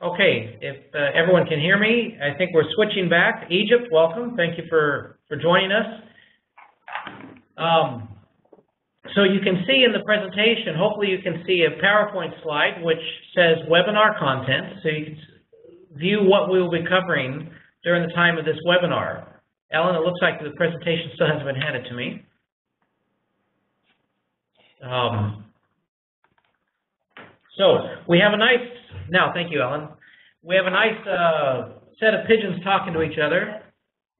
Okay, if everyone can hear me, I think we're switching back. Egypt, welcome. Thank you for joining us. So you can see in the presentation, hopefully you can see a PowerPoint slide which says webinar content, so you can view what we will be covering during the time of this webinar. Ellen, it looks like the presentation still hasn't been handed to me. So we have a nice, now thank you, Ellen. We have a nice set of pigeons talking to each other.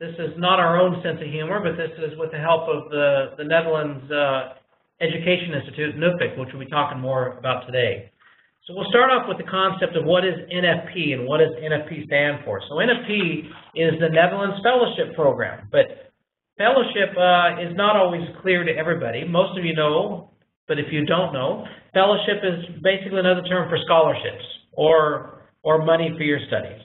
This is not our own sense of humor, but this is with the help of the Netherlands Education Institute, Nuffic, which we'll be talking more about today. So we'll start off with the concept of what is NFP and what does NFP stand for. So NFP is the Netherlands Fellowship Program, but fellowship is not always clear to everybody. Most of you know, but if you don't know, fellowship is basically another term for scholarships or money for your studies.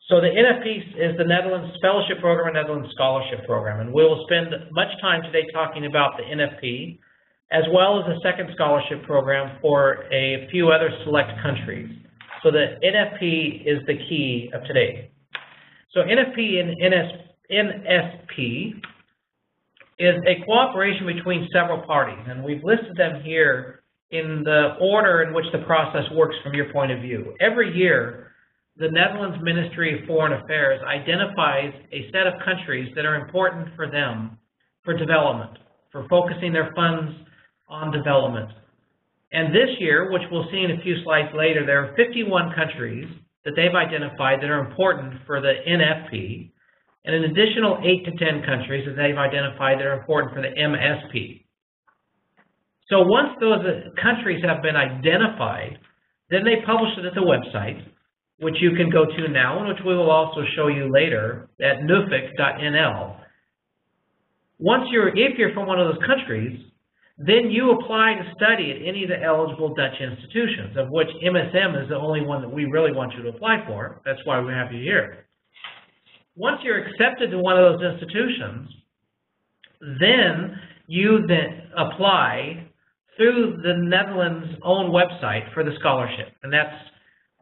So the NFP is the Netherlands Fellowship Program and Netherlands Scholarship Program, and we will spend much time today talking about the NFP, as well as the second scholarship program for a few other select countries. So the NFP is the key of today. So NFP and Nsp is a cooperation between several parties, and we've listed them here in the order in which the process works from your point of view. Every year, the Netherlands Ministry of Foreign Affairs identifies a set of countries that are important for them for development, for focusing their funds on development. And this year, which we'll see in a few slides later, there are 51 countries that they've identified that are important for the NFP, and an additional 8 to 10 countries that they've identified that are important for the MSP. So once those countries have been identified, then they publish it at the website, which you can go to now, and which we will also show you later at nuffic.nl. If you're from one of those countries, then you apply to study at any of the eligible Dutch institutions, of which MSM is the only one that we really want you to apply for. That's why we have you here. Once you're accepted to one of those institutions, then you apply through the Netherlands' own website for the scholarship. And that's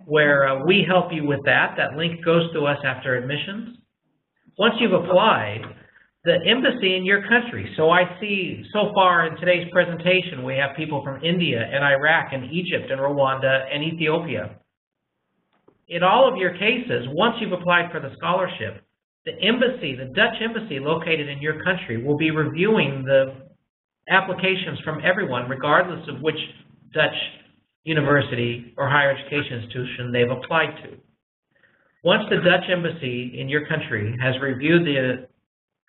where we help you with that. That link goes to us after admissions. Once you've applied, the embassy in your country. So I see so far in today's presentation, we have people from India and Iraq and Egypt and Rwanda and Ethiopia. In all of your cases, once you've applied for the scholarship, the embassy, the Dutch embassy located in your country, will be reviewing the applications from everyone, regardless of which Dutch university or higher education institution they've applied to. Once the Dutch embassy in your country has reviewed the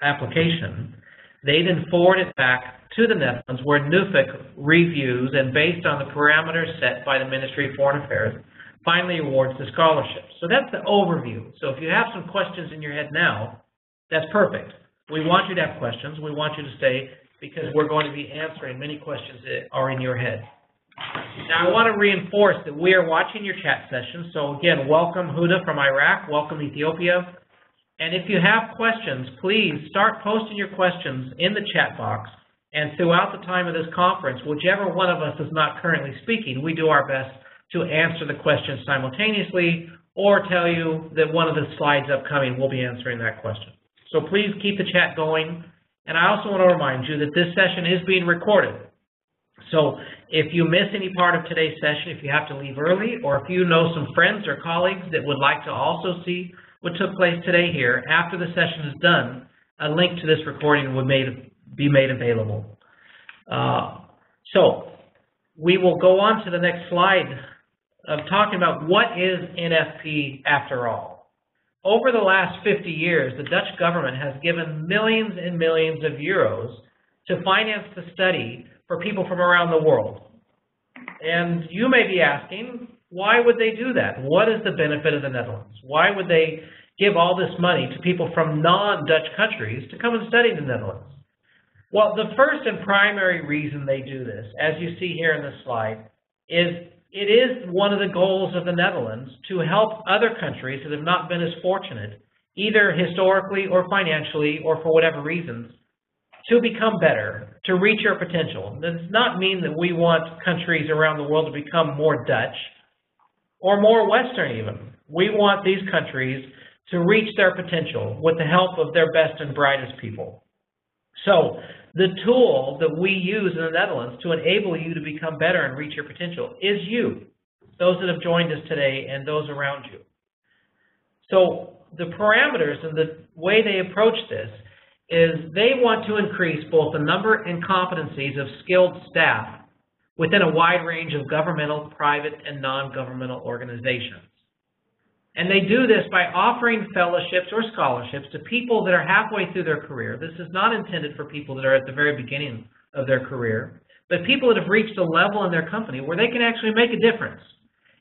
application, they then forward it back to the Netherlands, where Nuffic reviews, and based on the parameters set by the Ministry of Foreign Affairs, finally awards the scholarship. So that's the overview. So if you have some questions in your head now, that's perfect. We want you to have questions. We want you to stay, because we're going to be answering many questions that are in your head. Now, I want to reinforce that we are watching your chat session. So again, welcome Huda from Iraq, welcome Ethiopia. And if you have questions, please start posting your questions in the chat box. And throughout the time of this conference, whichever one of us is not currently speaking, we do our best to answer the questions simultaneously, or tell you that one of the slides upcoming will be answering that question. So please keep the chat going. And I also want to remind you that this session is being recorded. So if you miss any part of today's session, if you have to leave early, or if you know some friends or colleagues that would like to also see what took place today here, after the session is done, a link to this recording will be made available. So we will go on to the next slide of talking about what is NFP after all. Over the last 50 years, the Dutch government has given millions and millions of euros to finance the study for people from around the world. And you may be asking, why would they do that? What is the benefit of the Netherlands? Why would they give all this money to people from non-Dutch countries to come and study in the Netherlands? Well, the first and primary reason they do this, as you see here in this slide, is it is one of the goals of the Netherlands to help other countries that have not been as fortunate, either historically or financially or for whatever reasons, to become better, to reach our potential. That does not mean that we want countries around the world to become more Dutch or more Western even. We want these countries to reach their potential with the help of their best and brightest people. So the tool that we use in the Netherlands to enable you to become better and reach your potential is you, those that have joined us today and those around you. So the parameters and the way they approach this is they want to increase both the number and competencies of skilled staff within a wide range of governmental, private, and non-governmental organizations. And they do this by offering fellowships or scholarships to people that are halfway through their career. This is not intended for people that are at the very beginning of their career, but people that have reached a level in their company where they can actually make a difference.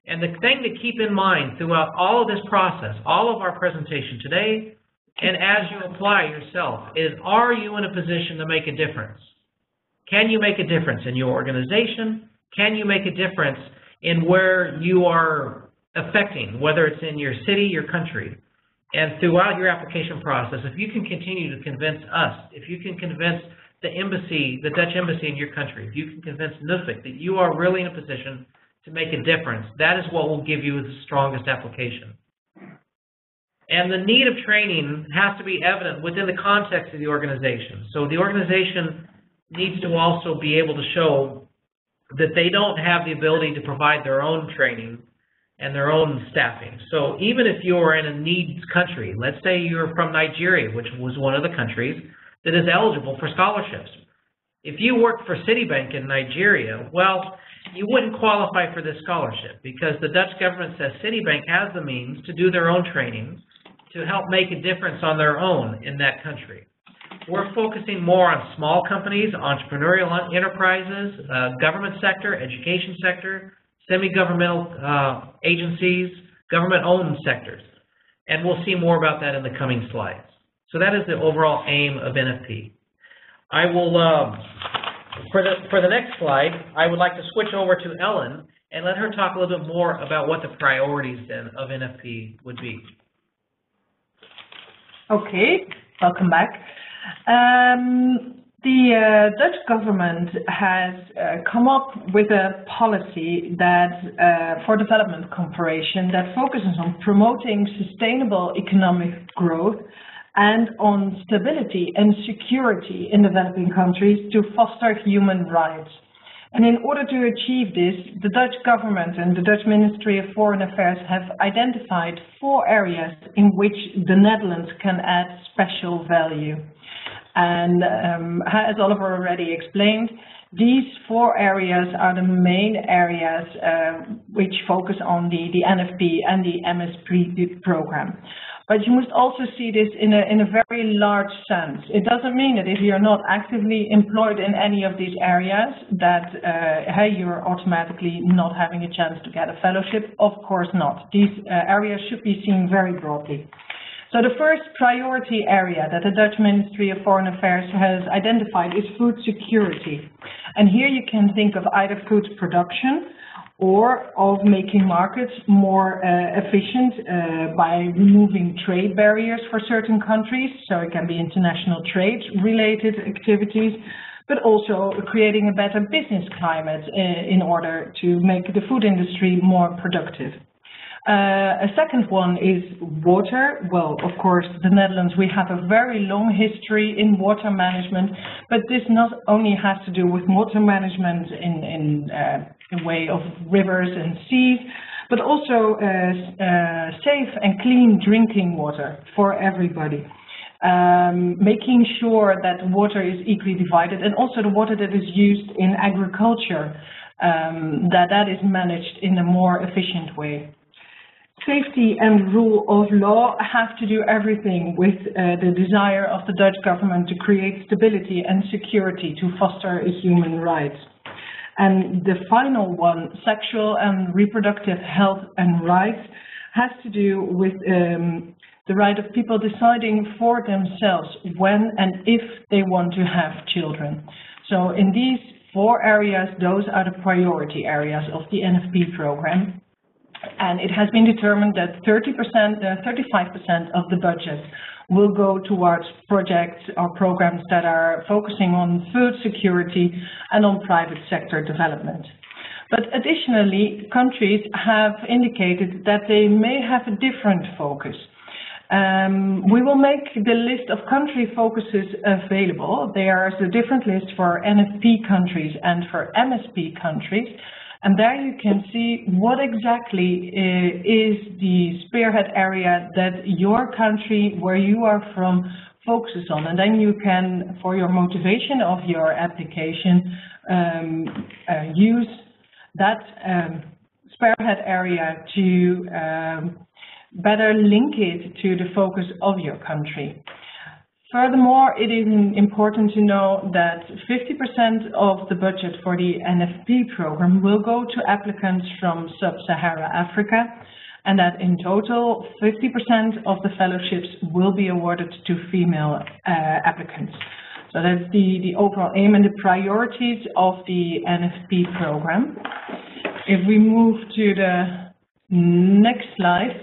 And the thing to keep in mind throughout all of this process, all of our presentation today, and as you apply yourself, is are you in a position to make a difference? Can you make a difference in your organization? Can you make a difference in where you are affecting, whether it's in your city, your country? And throughout your application process, if you can continue to convince us, if you can convince the embassy, the Dutch embassy in your country, if you can convince NUFFIC that you are really in a position to make a difference, that is what will give you the strongest application. And the need of training has to be evident within the context of the organization. So the organization needs to also be able to show that they don't have the ability to provide their own training and their own staffing. So even if you're in a needs country, let's say you're from Nigeria, which was one of the countries that is eligible for scholarships. If you worked for Citibank in Nigeria, well, you wouldn't qualify for this scholarship because the Dutch government says Citibank has the means to do their own training to help make a difference on their own in that country. We're focusing more on small companies, entrepreneurial enterprises, government sector, education sector, semi-governmental agencies, government-owned sectors. And we'll see more about that in the coming slides. So that is the overall aim of NFP. I will, for the next slide, I would like to switch over to Ellen and let her talk a little bit more about what the priorities then of NFP would be. Okay, welcome back. The Dutch government has come up with a policy that for development cooperation that focuses on promoting sustainable economic growth and on stability and security in developing countries to foster human rights. And in order to achieve this, the Dutch government and the Dutch Ministry of Foreign Affairs have identified 4 areas in which the Netherlands can add special value. And as Oliver already explained, these 4 areas are the main areas which focus on the NFP and the Nsp program. But you must also see this in a very large sense. It doesn't mean that if you're not actively employed in any of these areas that hey, you're automatically not having a chance to get a fellowship. Of course not. These areas should be seen very broadly. So the first priority area that the Dutch Ministry of Foreign Affairs has identified is food security. And here you can think of either food production or of making markets more efficient by removing trade barriers for certain countries. So it can be international trade-related activities, but also creating a better business climate in order to make the food industry more productive. A second one is water. Well, of course, the Netherlands, we have a very long history in water management, but this not only has to do with water management in way of rivers and seas, but also safe and clean drinking water for everybody. Making sure that water is equally divided, and also the water that is used in agriculture, that is managed in a more efficient way. Safety and rule of law have to do everything with the desire of the Dutch government to create stability and security to foster human rights. And the final one, sexual and reproductive health and rights, has to do with the right of people deciding for themselves when and if they want to have children. So in these 4 areas, those are the priority areas of the NFP program. And it has been determined that 35% of the budget will go towards projects or programs that are focusing on food security and on private sector development. But additionally, countries have indicated that they may have a different focus. We will make the list of country focuses available. There is a different list for NFP countries and for MSP countries. And there you can see what exactly is the spearhead area that your country, where you are from, focuses on. And then you can, for your motivation of your application, use that spearhead area to better link it to the focus of your country. Furthermore, it is important to know that 50% of the budget for the NFP program will go to applicants from Sub-Saharan Africa, and that in total 50% of the fellowships will be awarded to female applicants. So that's the overall aim and the priorities of the NFP program. If we move to the next slide,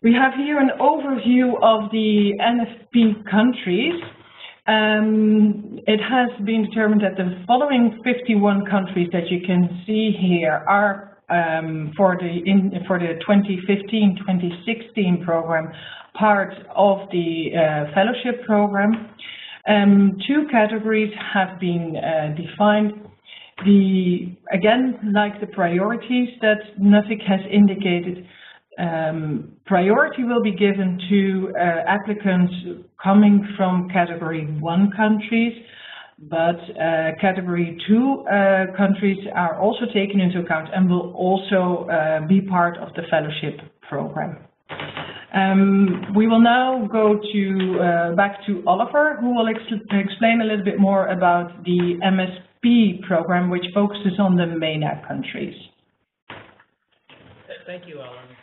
we have here an overview of the NFP countries. It has been determined that the following 51 countries that you can see here are for the 2015-2016 program part of the fellowship program. Two categories have been defined. Again, like the priorities that Nuffic has indicated, priority will be given to applicants coming from Category 1 countries, but Category 2 countries are also taken into account and will also be part of the fellowship program. We will now go back to Oliver, who will explain a little bit more about the MSP program, which focuses on the MENA countries. Thank you, Ellen.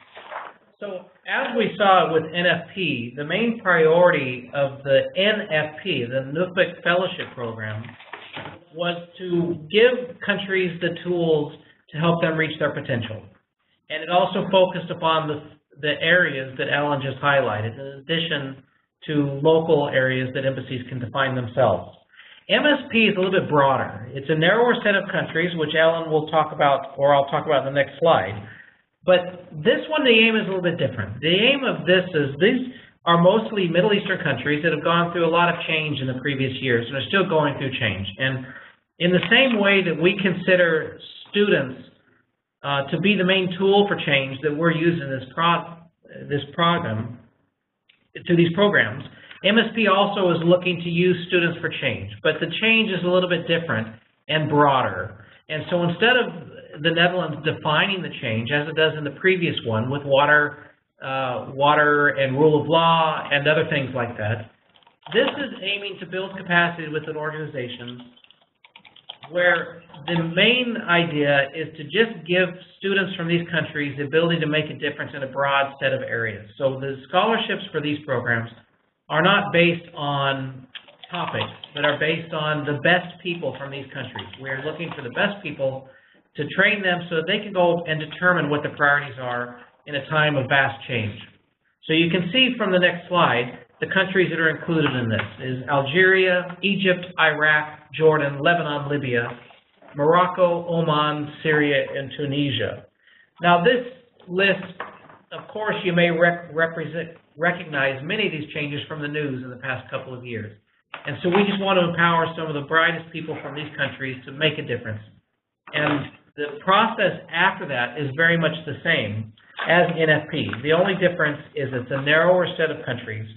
So as we saw with NFP, the main priority of the NFP, the Nuffic Fellowship Program, was to give countries the tools to help them reach their potential. And it also focused upon the areas that Ellen just highlighted, in addition to local areas that embassies can define themselves. MSP is a little bit broader. It's a narrower set of countries, which Ellen will talk about, or I'll talk about in the next slide. But this one, the aim is a little bit different. The aim of this is these are mostly Middle Eastern countries that have gone through a lot of change in the previous years and are still going through change. And in the same way that we consider students to be the main tool for change that we're using these programs, MSP also is looking to use students for change. But the change is a little bit different and broader. And so instead of the Netherlands defining the change, as it does in the previous one, with water and rule of law and other things like that, this is aiming to build capacity within organizations where the main idea is to just give students from these countries the ability to make a difference in a broad set of areas. So the scholarships for these programs are not based on topics, but are based on the best people from these countries. We're looking for the best people to train them so that they can go and determine what the priorities are in a time of vast change. So you can see from the next slide, the countries that are included in this is Algeria, Egypt, Iraq, Jordan, Lebanon, Libya, Morocco, Oman, Syria, and Tunisia. Now this list, of course, you may recognize many of these changes from the news in the past couple of years. And so we just want to empower some of the brightest people from these countries to make a difference. And the process after that is very much the same as NFP. The only difference is it's a narrower set of countries,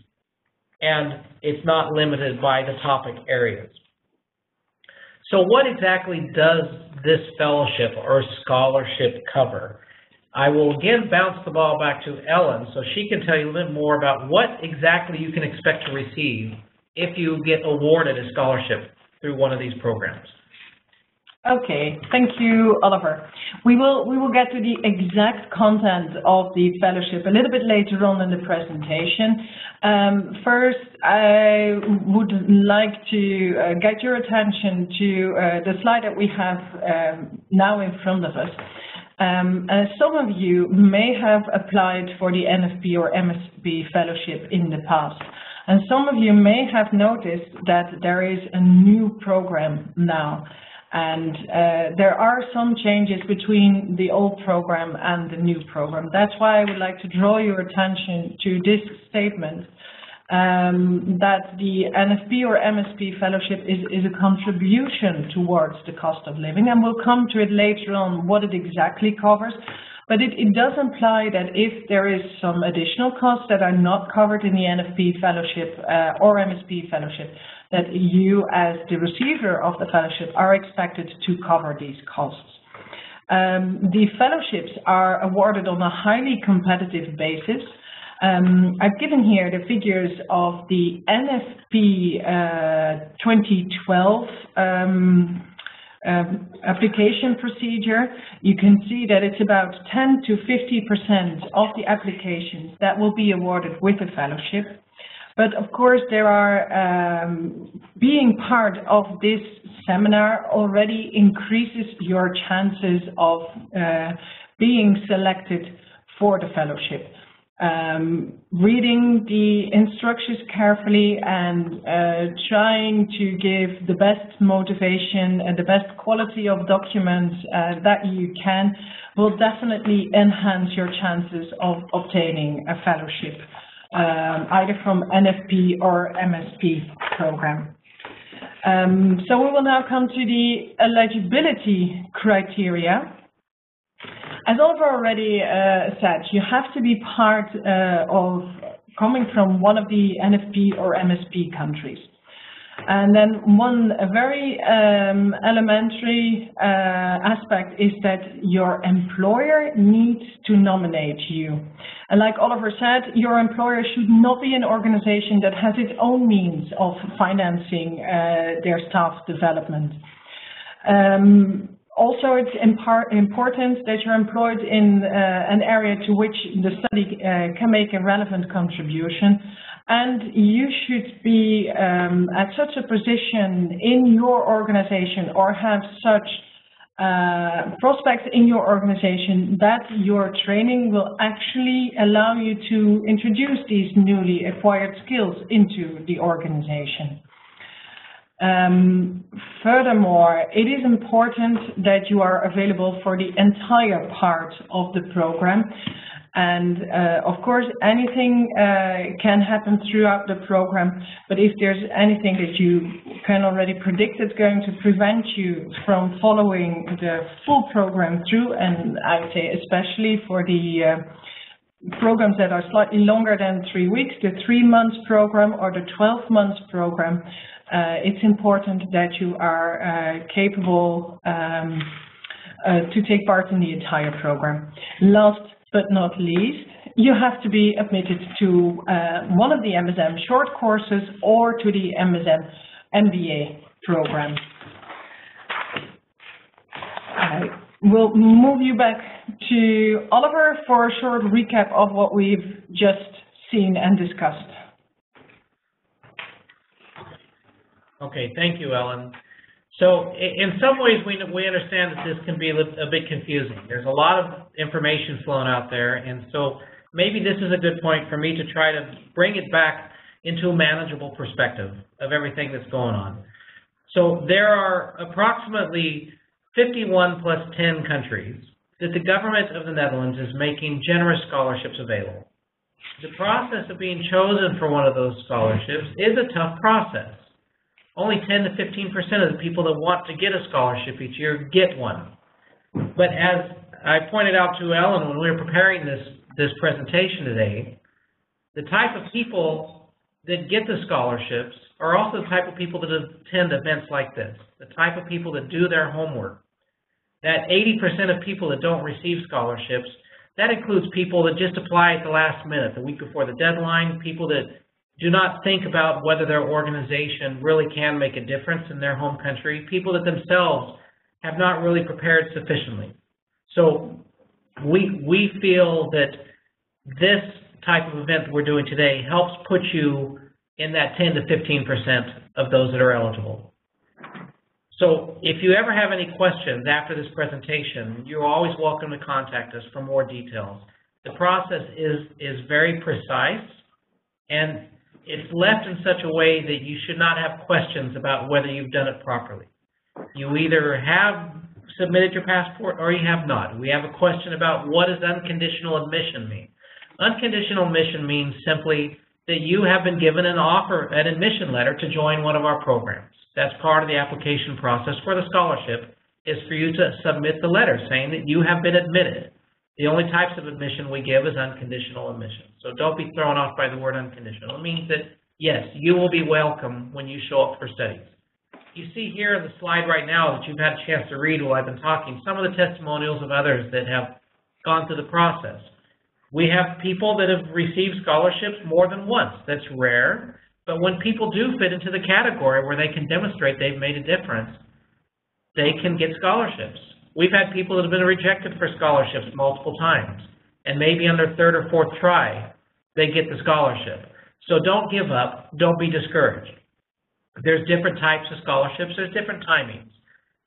and it's not limited by the topic areas. So what exactly does this fellowship or scholarship cover? I will again bounce the ball back to Ellen so she can tell you a little more about what exactly you can expect to receive if you get awarded a scholarship through one of these programs. Okay, thank you, Oliver. We will get to the exact content of the fellowship a little bit later on in the presentation. First, I would like to get your attention to the slide that we have now in front of us. Some of you may have applied for the NFP or MSP fellowship in the past. And some of you may have noticed that there is a new program now. And there are some changes between the old program and the new program. That's why I would like to draw your attention to this statement, that the NFP or MSP fellowship is a contribution towards the cost of living, and we'll come to it later on what it exactly covers. But it does imply that if there is some additional costs that are not covered in the NFP fellowship or MSP fellowship, that you as the receiver of the fellowship are expected to cover these costs. The fellowships are awarded on a highly competitive basis. I've given here the figures of the NFP 2012 application procedure. You can see that it's about 10 to 50% of the applications that will be awarded with a fellowship. But of course, there are being part of this seminar already increases your chances of being selected for the fellowship. Reading the instructions carefully and trying to give the best motivation and the best quality of documents that you can will definitely enhance your chances of obtaining a fellowship, either from NFP or MSP program. So we will now come to the eligibility criteria. As Oliver already said, you have to be part of coming from one of the NFP or MSP countries. And then one very elementary aspect is that your employer needs to nominate you. And like Oliver said, your employer should not be an organization that has its own means of financing their staff development. Also, it's important that you're employed in an area to which the study can make a relevant contribution, and you should be at such a position in your organization or have such prospects in your organization that your training will actually allow you to introduce these newly acquired skills into the organization. Furthermore, it is important that you are available for the entire part of the program. And of course, anything can happen throughout the program, but if there's anything that you can already predict that's going to prevent you from following the full program through, and I would say especially for the programs that are slightly longer than 3 weeks, the 3 months program or the 12 months program, it's important that you are capable to take part in the entire program. Last but not least, you have to be admitted to one of the MSM short courses or to the MSM MBA program. I will move you back to Oliver for a short recap of what we've just seen and discussed. Okay, thank you, Ellen. So in some ways, we understand that this can be a bit confusing. There's a lot of information flowing out there, and so maybe this is a good point for me to try to bring it back into a manageable perspective of everything that's going on. So there are approximately 51 plus 10 countries that the government of the Netherlands is making generous scholarships available. The process of being chosen for one of those scholarships is a tough process. Only 10 to 15% of the people that want to get a scholarship each year get one. But as I pointed out to Ellen when we were preparing this presentation today, the type of people that get the scholarships are also the type of people that attend events like this, the type of people that do their homework. That 80% of people that don't receive scholarships, that includes people that just apply at the last minute, the week before the deadline, people that do not think about whether their organization really can make a difference in their home country, people that themselves have not really prepared sufficiently. So we feel that this type of event that we're doing today helps put you in that 10 to 15% of those that are eligible. So if you ever have any questions after this presentation, you're always welcome to contact us for more details. The process is very precise, and it's left in such a way that you should not have questions about whether you've done it properly. You either have submitted your passport or you have not. We have a question about what does unconditional admission mean. Unconditional admission means simply that you have been given an offer, an admission letter to join one of our programs. That's part of the application process for the scholarship, is for you to submit the letter saying that you have been admitted. The only types of admission we give is unconditional admission. So don't be thrown off by the word unconditional. It means that, yes, you will be welcome when you show up for studies. You see here in the slide right now that you've had a chance to read while I've been talking, some of the testimonials of others that have gone through the process. We have people that have received scholarships more than once. That's rare. But when people do fit into the category where they can demonstrate they've made a difference, they can get scholarships. We've had people that have been rejected for scholarships multiple times, and maybe on their third or fourth try, they get the scholarship. So don't give up. Don't be discouraged. There's different types of scholarships. There's different timings.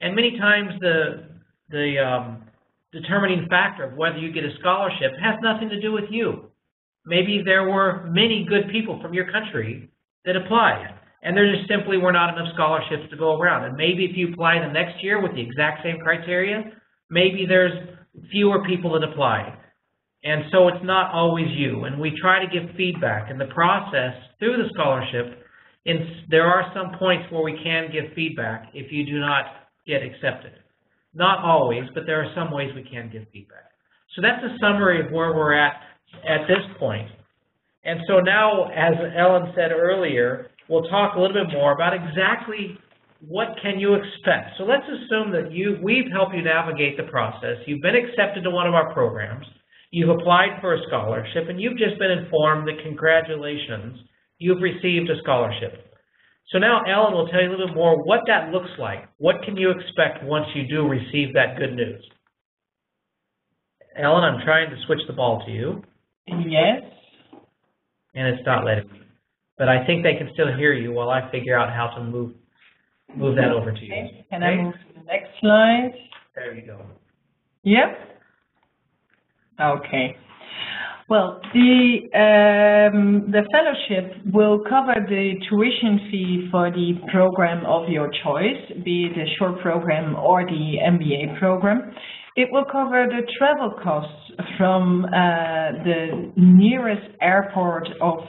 And many times the determining factor of whether you get a scholarship has nothing to do with you. Maybe there were many good people from your country that applied, and there just simply were not enough scholarships to go around. And maybe if you apply the next year with the exact same criteria, maybe there's fewer people that apply. And so it's not always you. And we try to give feedback in the process through the scholarship. There are some points where we can give feedback if you do not get accepted. Not always, but there are some ways we can give feedback. So that's a summary of where we're at this point. And so now, as Ellen said earlier, we'll talk a little bit more about exactly what can you expect. So let's assume that we've helped you navigate the process. You've been accepted to one of our programs. You've applied for a scholarship, and you've just been informed that congratulations, you've received a scholarship. So now Ellen will tell you a little bit more what that looks like. What can you expect once you do receive that good news? Ellen, I'm trying to switch the ball to you. Yes. And it's not letting me. But I think they can still hear you while I figure out how to move that over to you. Okay. Can I move to the next slide? There you go. Yep. Okay. Well, the fellowship will cover the tuition fee for the program of your choice, be it a short program or the MBA program. It will cover the travel costs from the nearest airport of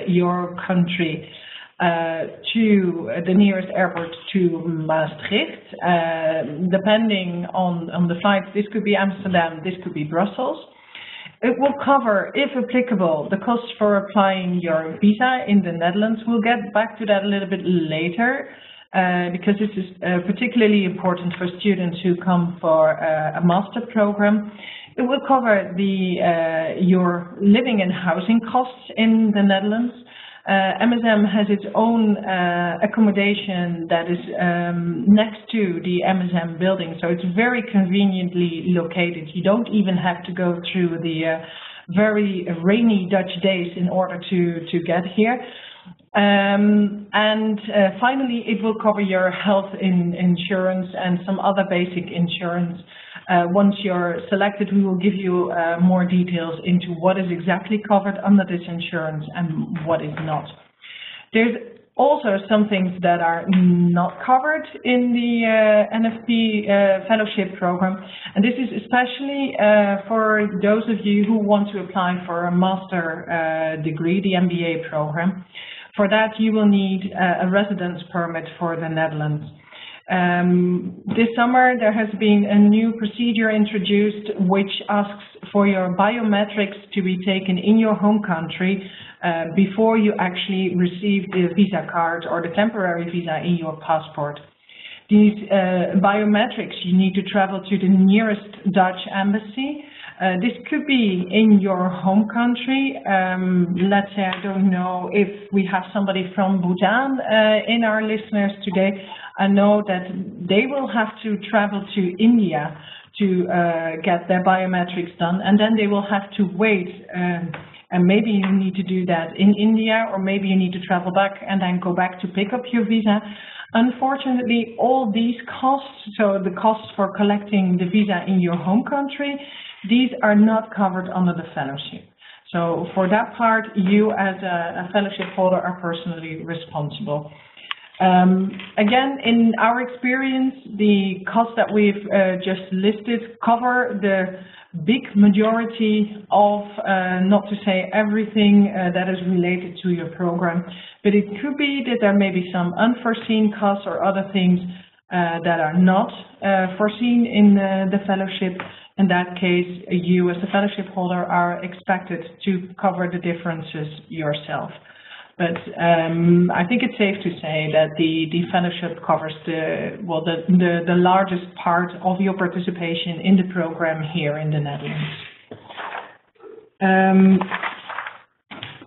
your country to the nearest airport to Maastricht. Depending on the flights, this could be Amsterdam, this could be Brussels. It will cover, if applicable, the costs for applying your visa in the Netherlands. We'll get back to that a little bit later because this is particularly important for students who come for a master program. It will cover your living and housing costs in the Netherlands. MSM has its own accommodation that is next to the MSM building, so it's very conveniently located. You don't even have to go through the very rainy Dutch days in order to get here. Finally, it will cover your health insurance and some other basic insurance. Once you're selected, we will give you more details into what is exactly covered under this insurance and what is not. There's also some things that are not covered in the NFP fellowship program, and this is especially for those of you who want to apply for a master degree, the MBA program. For that, you will need a residence permit for the Netherlands. This summer there has been a new procedure introduced which asks for your biometrics to be taken in your home country before you actually receive the visa card or the temporary visa in your passport. These biometrics, you need to travel to the nearest Dutch embassy. This could be in your home country. Let's say, I don't know if we have somebody from Bhutan in our listeners today. I know that they will have to travel to India to get their biometrics done, and then they will have to wait. And maybe you need to do that in India, or maybe you need to travel back and then go back to pick up your visa. Unfortunately, all these costs, so the costs for collecting the visa in your home country, these are not covered under the fellowship. So for that part, you as a fellowship holder are personally responsible. Again, in our experience, the costs that we've just listed cover the big majority of, not to say everything that is related to your program, but it could be that there may be some unforeseen costs or other things that are not foreseen in the fellowship. In that case, you as a fellowship holder are expected to cover the differences yourself. But I think it's safe to say that the fellowship covers the largest part of your participation in the program here in the Netherlands.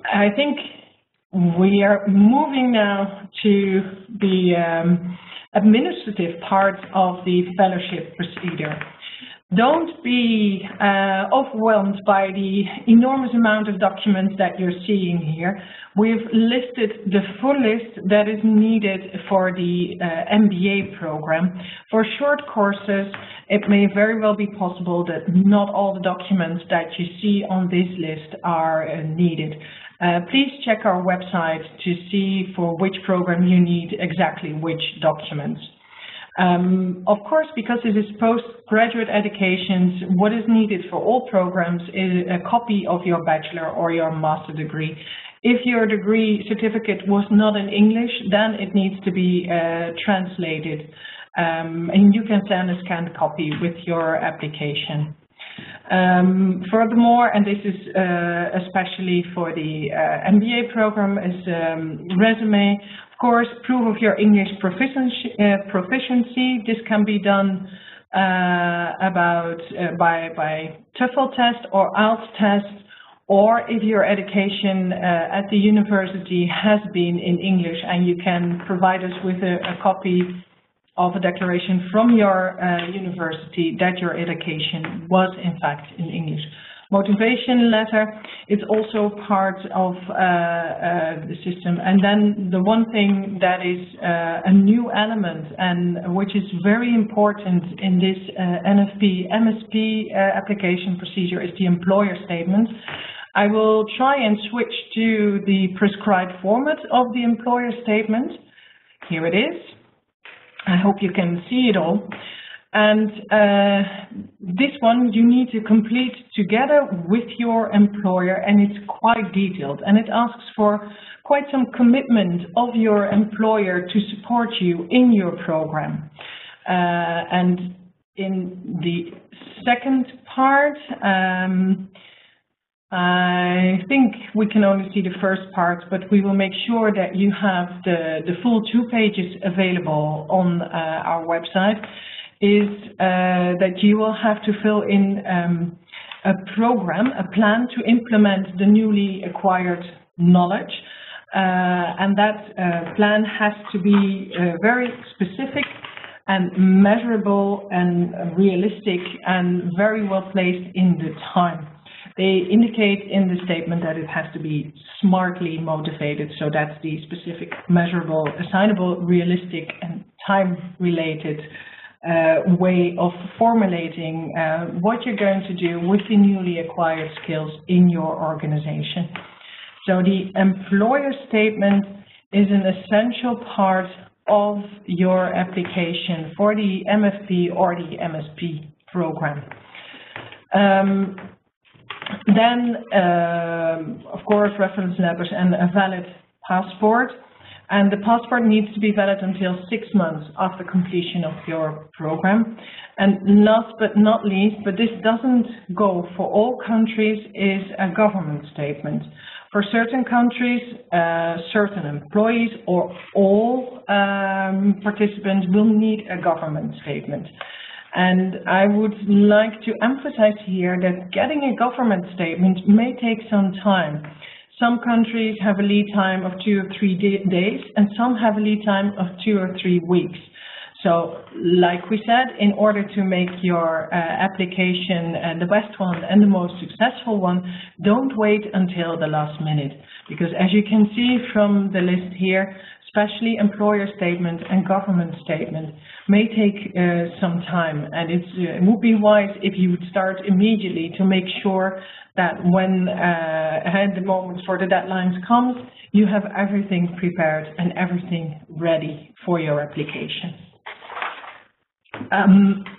I think we are moving now to the administrative part of the fellowship procedure. Don't be overwhelmed by the enormous amount of documents that you're seeing here. We've listed the full list that is needed for the MBA program. For short courses, it may very well be possible that not all the documents that you see on this list are needed. Please check our website to see for which program you need exactly which documents. Of course, because it is postgraduate education, what is needed for all programs is a copy of your bachelor or your master degree. If your degree certificate was not in English, then it needs to be translated, and you can send a scanned copy with your application. Furthermore, and this is especially for the MBA program, is resume. Of course, proof of your English proficiency. This can be done by TOEFL test or IELTS test, or if your education at the university has been in English, and you can provide us with a copy of a declaration from your university that your education was in fact in English. Motivation letter, it's also part of the system. And then the one thing that is a new element and which is very important in this NFP application procedure is the employer statement. I will try and switch to the prescribed format of the employer statement. Here it is. I hope you can see it all. And this one you need to complete together with your employer, and it's quite detailed, and it asks for quite some commitment of your employer to support you in your program. And in the second part, I think we can only see the first part, but we will make sure that you have the full 2 pages available on our website. Is that you will have to fill in a program, a plan to implement the newly acquired knowledge, and that plan has to be very specific and measurable and realistic and very well placed in the time. They indicate in the statement that it has to be smartly motivated, so that's the specific, measurable, assignable, realistic and time-related way of formulating what you're going to do with the newly acquired skills in your organization. So the employer statement is an essential part of your application for the MFP or the MSP program. Then, of course, reference letters and a valid passport. And the passport needs to be valid until 6 months after completion of your program. And last but not least, but this doesn't go for all countries, is a government statement. For certain countries, certain employees or all participants will need a government statement. And I would like to emphasize here that getting a government statement may take some time. Some countries have a lead time of 2 or 3 days, and some have a lead time of 2 or 3 weeks. So, like we said, in order to make your application the best one and the most successful one, don't wait until the last minute. Because as you can see from the list here, especially employer statement and government statement, may take some time, and it would be wise if you would start immediately to make sure that when the moment for the deadlines comes, you have everything prepared and everything ready for your application.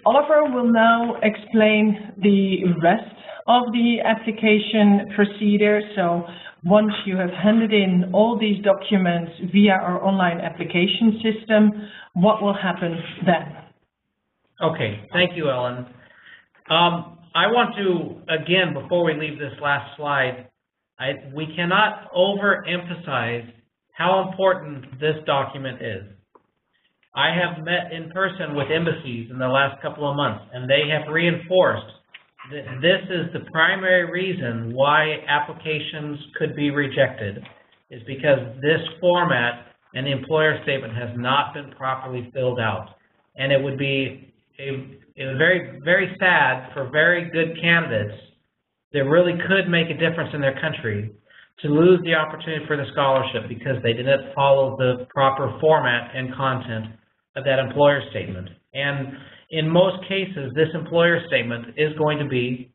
Oliver will now explain the rest of the application procedure. So once you have handed in all these documents via our online application system, what will happen then? Okay, thank you, Ellen. I want to, again, before we leave this last slide, we cannot overemphasize how important this document is. I have met in person with embassies in the last couple of months, and they have reinforced that this is the primary reason why applications could be rejected, is because this format and the employer statement has not been properly filled out. And it would be very, very sad for very good candidates that really could make a difference in their country to lose the opportunity for the scholarship because they didn't follow the proper format and content of that employer statement. And in most cases, this employer statement is going to be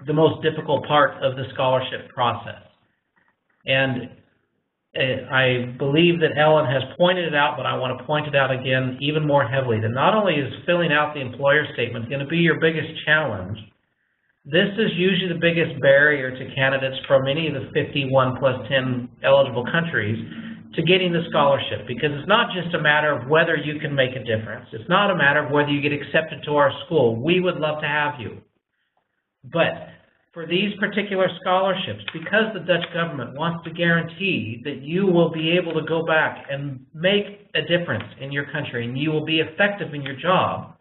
the most difficult part of the scholarship process. And I believe that Ellen has pointed it out, but I want to point it out again even more heavily, that not only is filling out the employer statement going to be your biggest challenge, this is usually the biggest barrier to candidates from any of the 51 plus 10 eligible countries to getting the scholarship, because it's not just a matter of whether you can make a difference. It's not a matter of whether you get accepted to our school. We would love to have you. But for these particular scholarships, because the Dutch government wants to guarantee that you will be able to go back and make a difference in your country and you will be effective in your job,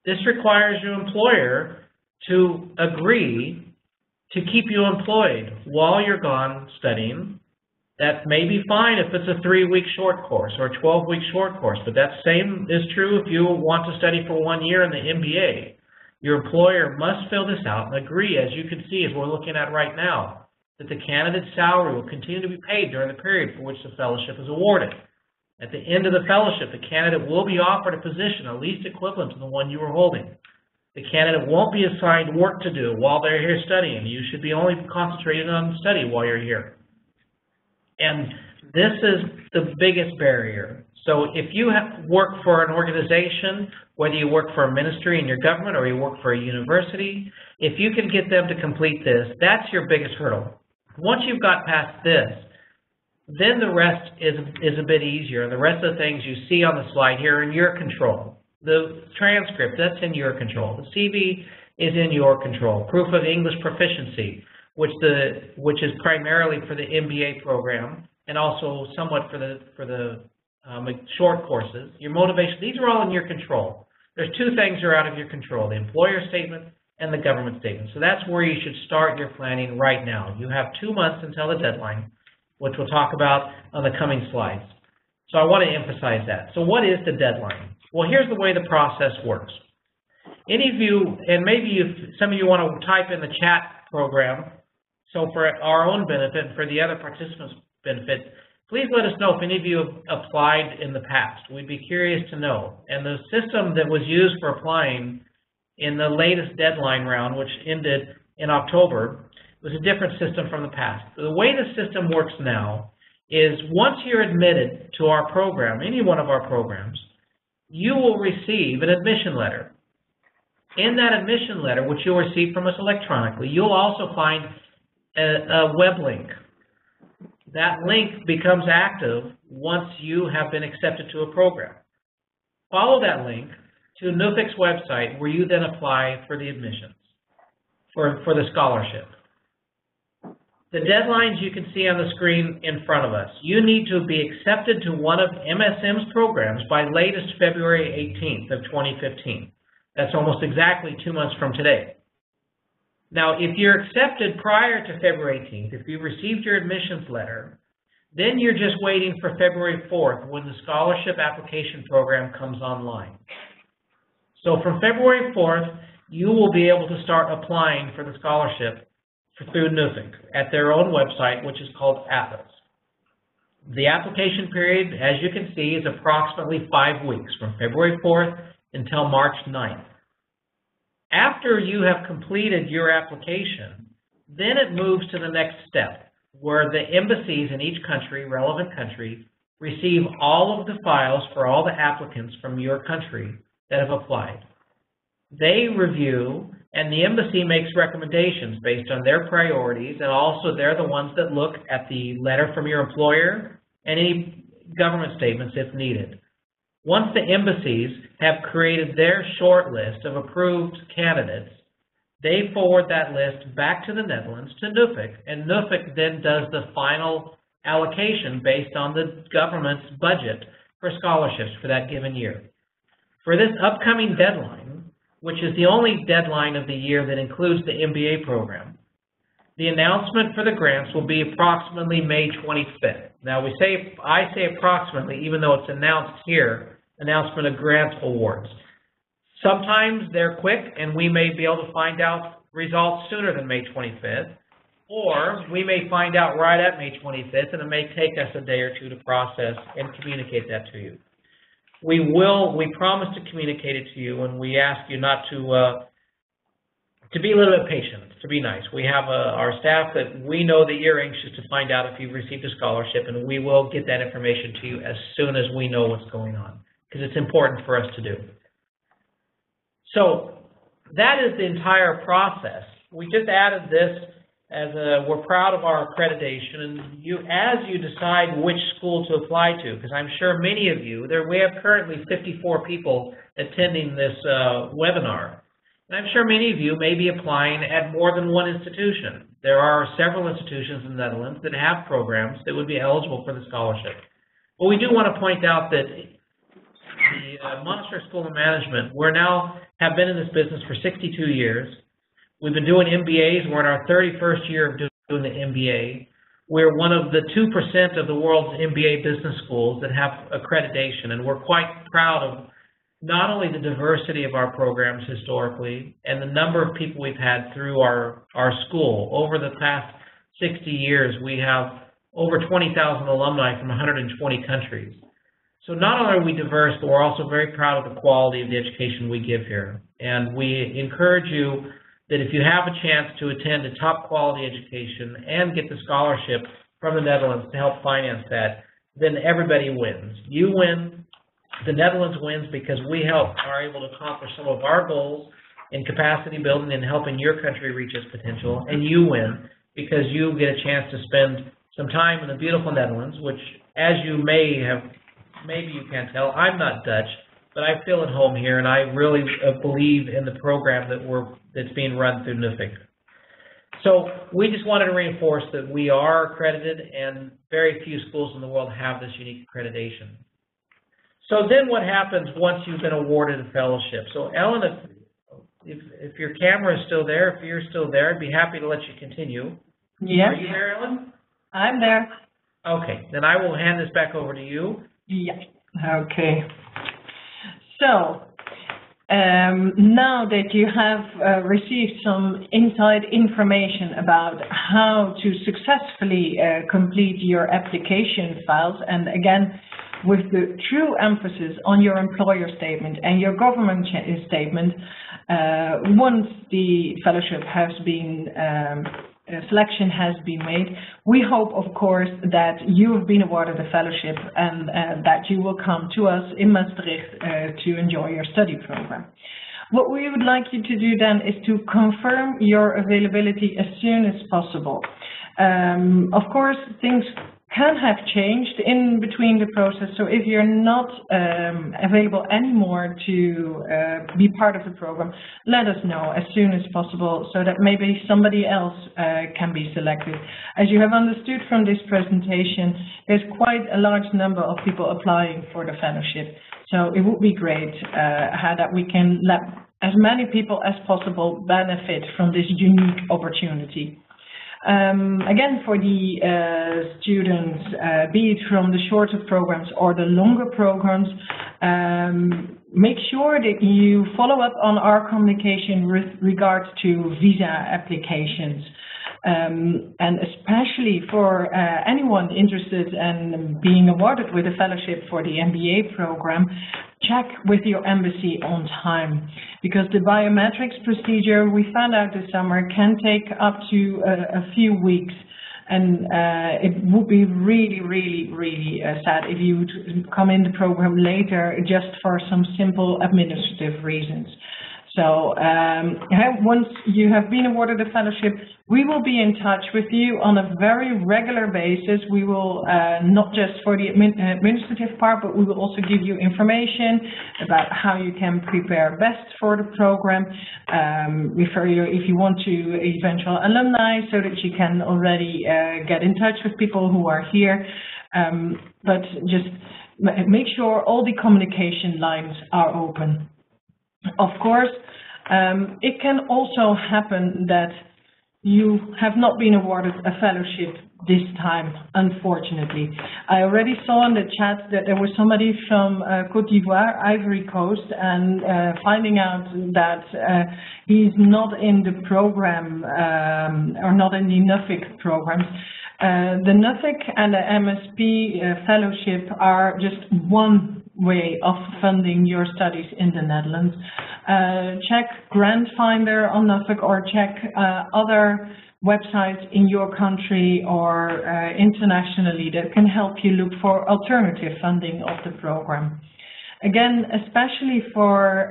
this requires your employer to agree to keep you employed while you're gone studying. That may be fine if it's a 3-week short course or a 12-week short course, but that same is true if you want to study for 1 year in the MBA. Your employer must fill this out and agree, as you can see, as we're looking at right now, that the candidate's salary will continue to be paid during the period for which the fellowship is awarded. At the end of the fellowship, the candidate will be offered a position at least equivalent to the one you were holding. The candidate won't be assigned work to do while they're here studying. You should be only concentrated on study while you're here. And this is the biggest barrier. So if you work for an organization, whether you work for a ministry in your government or you work for a university, if you can get them to complete this, that's your biggest hurdle. Once you've got past this, then the rest is a bit easier. The rest of the things you see on the slide here are in your control. The transcript, that's in your control. The CV is in your control. Proof of English proficiency, which is primarily for the MBA program and also somewhat for the short courses. Your motivation, these are all in your control. There's 2 things that are out of your control, the employer statement and the government statement. So that's where you should start your planning right now. You have 2 months until the deadline, which we'll talk about on the coming slides. So I want to emphasize that. So what is the deadline? Well, here's the way the process works. Any of you, and maybe some of you want to type in the chat program, so for our own benefit and for the other participants' benefit, please let us know if any of you have applied in the past. We'd be curious to know. And the system that was used for applying in the latest deadline round, which ended in October, was a different system from the past. The way the system works now is once you're admitted to our program, any one of our programs, you will receive an admission letter. In that admission letter, which you'll receive from us electronically, you'll also find a web link. That link becomes active once you have been accepted to a program. Follow that link to Nuffic's website, where you then apply for the admissions, for the scholarship. The deadlines you can see on the screen in front of us. You need to be accepted to one of MSM's programs by latest February 18th of 2015. That's almost exactly 2 months from today. Now, if you're accepted prior to February 18th, if you received your admissions letter, then you're just waiting for February 4th when the scholarship application program comes online. So from February 4th, you will be able to start applying for the scholarship through Nuffic at their own website, which is called Atlas. The application period, as you can see, is approximately 5 weeks, from February 4th until March 9th. After you have completed your application, then it moves to the next step, where the embassies in each country, relevant country, receive all of the files for all the applicants from your country that have applied. They review, and the embassy makes recommendations based on their priorities, and also they're the ones that look at the letter from your employer and any government statements if needed. Once the embassies have created their short list of approved candidates, they forward that list back to the Netherlands, to NUFFIC, and NUFFIC then does the final allocation based on the government's budget for scholarships for that given year. For this upcoming deadline, which is the only deadline of the year that includes the MBA program, the announcement for the grants will be approximately May 25th. Now I say approximately, even though it's announced here, announcement of grant awards. Sometimes they're quick and we may be able to find out results sooner than May 25th, or we may find out right at May 25th and it may take us a day or two to process and communicate that to you. We promise to communicate it to you, and we ask you not to be a little bit patient, to be nice. We have our staff that we know that you're anxious to find out if you've received a scholarship, and we will get that information to you as soon as we know what's going on, because it's important for us to do. So that is the entire process. We just added this as we're proud of our accreditation, and as you decide which school to apply to, because I'm sure many of you, we have currently 54 people attending this webinar, and I'm sure many of you may be applying at more than one institution. There are several institutions in the Netherlands that have programs that would be eligible for the scholarship. But we do want to point out that the Maastricht School of Management, have been in this business for 62 years. We've been doing MBAs. We're in our 31st year of doing the MBA. We're one of the 2% of the world's MBA business schools that have accreditation, and we're quite proud of not only the diversity of our programs historically and the number of people we've had through our school. Over the past 60 years, we have over 20,000 alumni from 120 countries. So not only are we diverse, but we're also very proud of the quality of the education we give here. And we encourage you that if you have a chance to attend a top quality education and get the scholarship from the Netherlands to help finance that, then everybody wins. You win, the Netherlands wins, because we are able to accomplish some of our goals in capacity building and helping your country reach its potential, and you win because you get a chance to spend some time in the beautiful Netherlands, which, as you maybe you can't tell, I'm not Dutch, but I feel at home here, and I really believe in the program that's being run through Nuffic. So we just wanted to reinforce that we are accredited, and very few schools in the world have this unique accreditation. So then what happens once you've been awarded a fellowship? So Ellen, if your camera is still there, if you're still there, I'd be happy to let you continue. Yes. Are you there, Ellen? I'm there. Okay, then I will hand this back over to you. Yeah. Okay. So, now that you have received some inside information about how to successfully complete your application files, and again, with the true emphasis on your employer statement and your government statement, once the fellowship has been selection has been made, we hope, of course, that you have been awarded a fellowship and that you will come to us in Maastricht to enjoy your study program. What we would like you to do then is to confirm your availability as soon as possible. Of course, things can have changed in between the process, so if you're not available anymore to be part of the program, let us know as soon as possible so that maybe somebody else can be selected. As you have understood from this presentation, there's quite a large number of people applying for the fellowship, so it would be great that we can let as many people as possible benefit from this unique opportunity. Again, for the students, be it from the shorter programs or the longer programs, make sure that you follow up on our communication with regards to visa applications. And especially for anyone interested in being awarded with a fellowship for the MBA program, check with your embassy on time, because the biometrics procedure, we found out this summer, can take up to a few weeks. And it would be really, really, really sad if you would come in the program later just for some simple administrative reasons. So once you have been awarded a fellowship, we will be in touch with you on a very regular basis. We will, not just for the administrative part, but we will also give you information about how you can prepare best for the program, refer you if you want to eventual alumni so that you can already get in touch with people who are here. But just make sure all the communication lines are open. Of course, it can also happen that you have not been awarded a fellowship this time, unfortunately. I already saw in the chat that there was somebody from Côte d'Ivoire, Ivory Coast, and finding out that he's not in the program or not in the NUFFIC programs. The NUFFIC and the MSP fellowship are just one way of funding your studies in the Netherlands. Check Grant Finder on Nuffic, or check other websites in your country or internationally that can help you look for alternative funding of the program. Again, especially for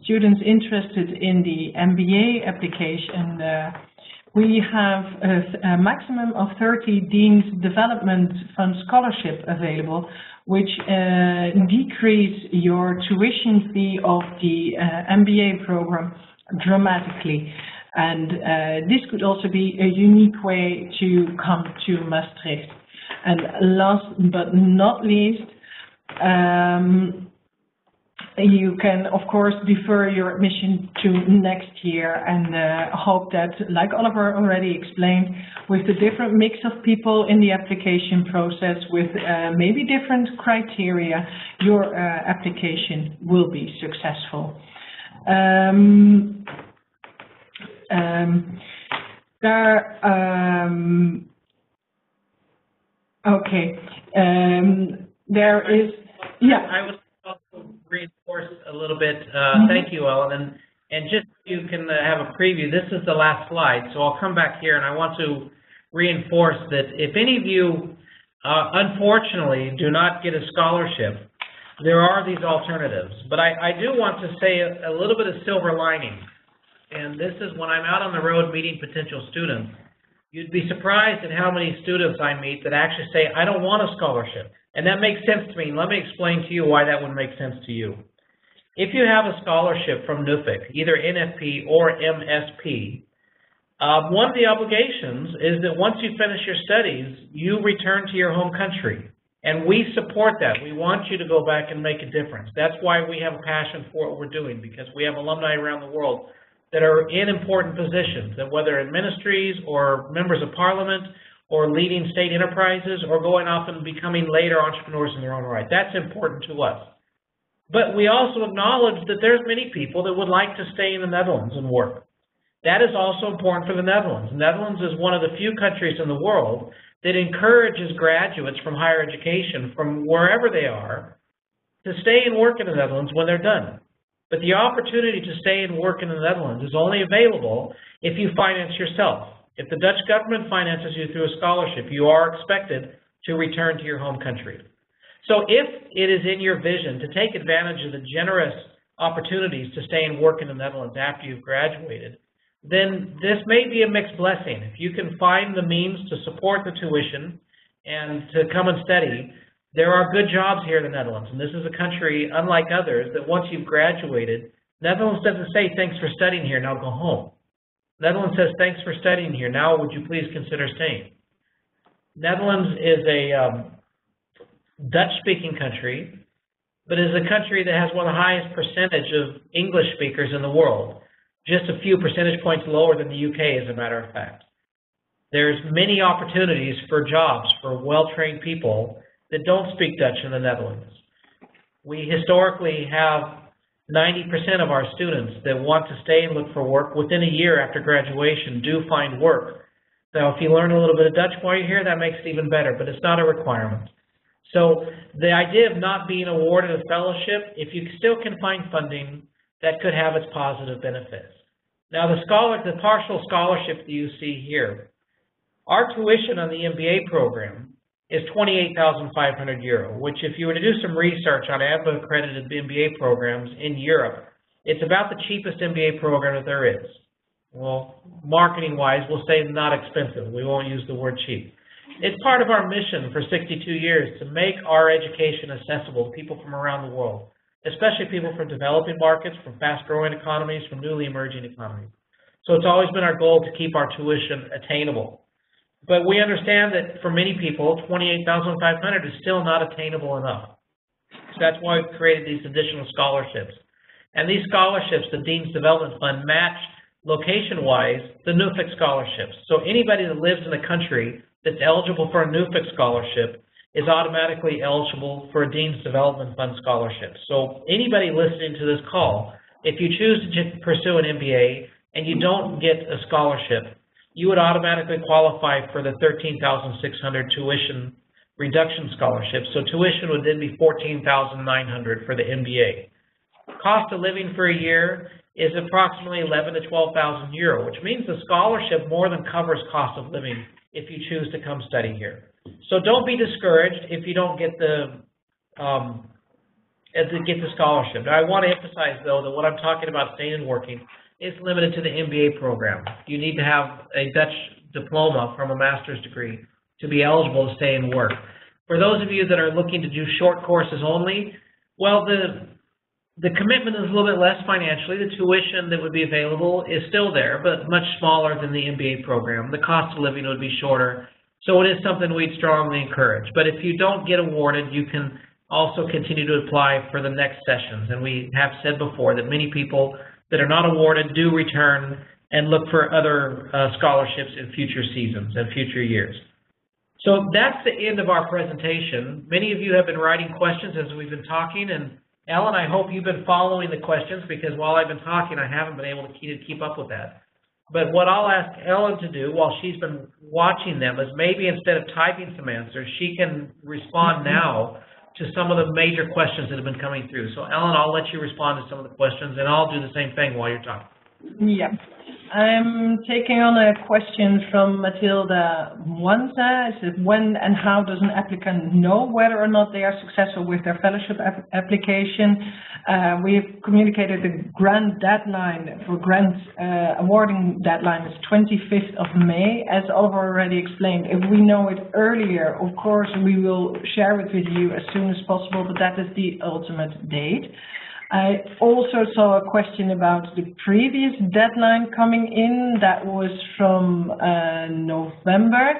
students interested in the MBA application, we have a maximum of 30 Dean's Development Fund Scholarship available, which decrease your tuition fee of the MBA program dramatically. And this could also be a unique way to come to Maastricht. And last but not least, you can, of course, defer your admission to next year, and hope that, like Oliver already explained, with the different mix of people in the application process, with maybe different criteria, your application will be successful. There is, yeah. I would also reinforce a little bit. Thank you, Ellen. And just so you can have a preview, this is the last slide, so I'll come back here and I want to reinforce that if any of you, unfortunately, do not get a scholarship, there are these alternatives. But I do want to say a little bit of silver lining. And this is when I'm out on the road meeting potential students. You'd be surprised at how many students I meet that actually say, I don't want a scholarship. And that makes sense to me. Let me explain to you why that would make sense to you. If you have a scholarship from NUFFIC, either NFP or MSP, one of the obligations is that once you finish your studies, you return to your home country. And we support that. We want you to go back and make a difference. That's why we have a passion for what we're doing, because we have alumni around the world that are in important positions, that whether in ministries or members of parliament or leading state enterprises or going off and becoming later entrepreneurs in their own right. That's important to us. But we also acknowledge that there's many people that would like to stay in the Netherlands and work. That is also important for the Netherlands. The Netherlands is one of the few countries in the world that encourages graduates from higher education from wherever they are to stay and work in the Netherlands when they're done. But the opportunity to stay and work in the Netherlands is only available if you finance yourself. If the Dutch government finances you through a scholarship, you are expected to return to your home country. So if it is in your vision to take advantage of the generous opportunities to stay and work in the Netherlands after you've graduated, then this may be a mixed blessing. If you can find the means to support the tuition and to come and study, there are good jobs here in the Netherlands. And this is a country, unlike others, that once you've graduated, Netherlands doesn't say, thanks for studying here, now go home. Netherlands says, thanks for studying here, now would you please consider staying? Netherlands is a Dutch-speaking country, but is a country that has one of the highest percentage of English speakers in the world, just a few percentage points lower than the UK, as a matter of fact. There's many opportunities for jobs for well-trained people that don't speak Dutch in the Netherlands. We historically have 90% of our students that want to stay and look for work within a year after graduation do find work. Now, if you learn a little bit of Dutch while you're here, that makes it even better, but it's not a requirement. So the idea of not being awarded a fellowship, if you still can find funding, that could have its positive benefits. Now, the partial scholarship that you see here, our tuition on the MBA program is €28,500, which if you were to do some research on ABBA-accredited MBA programs in Europe, it's about the cheapest MBA program that there is. Well, marketing-wise, we'll say not expensive. We won't use the word cheap. It's part of our mission for 62 years to make our education accessible to people from around the world, especially people from developing markets, from fast-growing economies, from newly emerging economies. So it's always been our goal to keep our tuition attainable. But we understand that for many people, $28,500 is still not attainable enough. So that's why we've created these additional scholarships. And these scholarships, the Dean's Development Fund, match location-wise the Nuffic Scholarships. So anybody that lives in a country that's eligible for a Nuffic Scholarship is automatically eligible for a Dean's Development Fund scholarship. So anybody listening to this call, if you choose to pursue an MBA and you don't get a scholarship, you would automatically qualify for the $13,600 tuition reduction scholarship. So tuition would then be $14,900 for the MBA. Cost of living for a year is approximately €11,000 to €12,000, which means the scholarship more than covers cost of living if you choose to come study here. So don't be discouraged if you don't get the scholarship. Now, I want to emphasize, though, that what I'm talking about staying and working is limited to the MBA program. You need to have a Dutch diploma from a master's degree to be eligible to stay and work. For those of you that are looking to do short courses only, well, the commitment is a little bit less financially. The tuition that would be available is still there, but much smaller than the MBA program. The cost of living would be shorter. So it is something we'd strongly encourage. But if you don't get awarded, you can also continue to apply for the next sessions. And we have said before that many people that are not awarded do return and look for other scholarships in future seasons and future years. So that's the end of our presentation. Many of you have been writing questions as we've been talking, and Ellen, I hope you've been following the questions, because while I've been talking, I haven't been able to keep up with that. But what I'll ask Ellen to do while she's been watching them is maybe instead of typing some answers, she can respond now to some of the major questions that have been coming through. So Ellen, I'll let you respond to some of the questions, and I'll do the same thing while you're talking. Yeah. I'm taking on a question from Matilda Mwanza. It says, when and how does an applicant know whether or not they are successful with their fellowship application? We have communicated the grant deadline for grant awarding deadline is 25th of May. As already explained, if we know it earlier, of course, we will share it with you as soon as possible, but that is the ultimate date. I also saw a question about the previous deadline coming in. That was from November.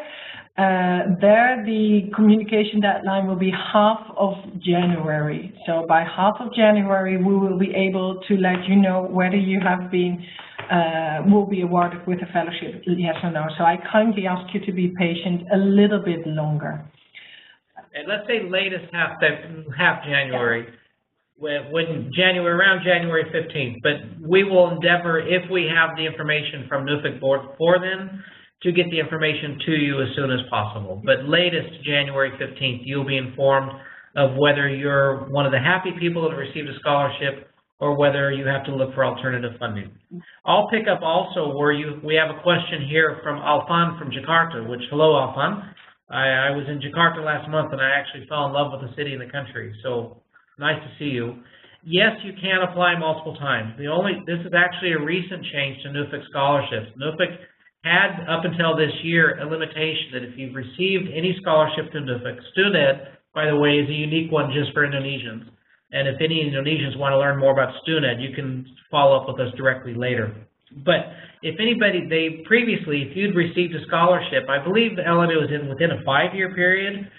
There, the communication deadline will be half of January. So by half of January, we will be able to let you know whether you have been, will be awarded with a fellowship, yes or no. So I kindly ask you to be patient a little bit longer. And let's say latest half January. Yeah. Around January 15th, but we will endeavor, if we have the information from Nuffic board before then, to get the information to you as soon as possible. But latest January 15th, you'll be informed of whether you're one of the happy people that have received a scholarship or whether you have to look for alternative funding. I'll pick up also where we have a question here from Alfan from Jakarta, which, hello Alfan. I was in Jakarta last month and I actually fell in love with the city and the country, so nice to see you. Yes, you can apply multiple times. This is actually a recent change to Nuffic scholarships. Nuffic had, up until this year, a limitation that if you've received any scholarship to Nuffic, Student Ed, by the way, is a unique one just for Indonesians. And if any Indonesians want to learn more about Student Ed, you can follow up with us directly later. But if anybody, previously, if you'd received a scholarship, I believe the LNA was within a 5-year period,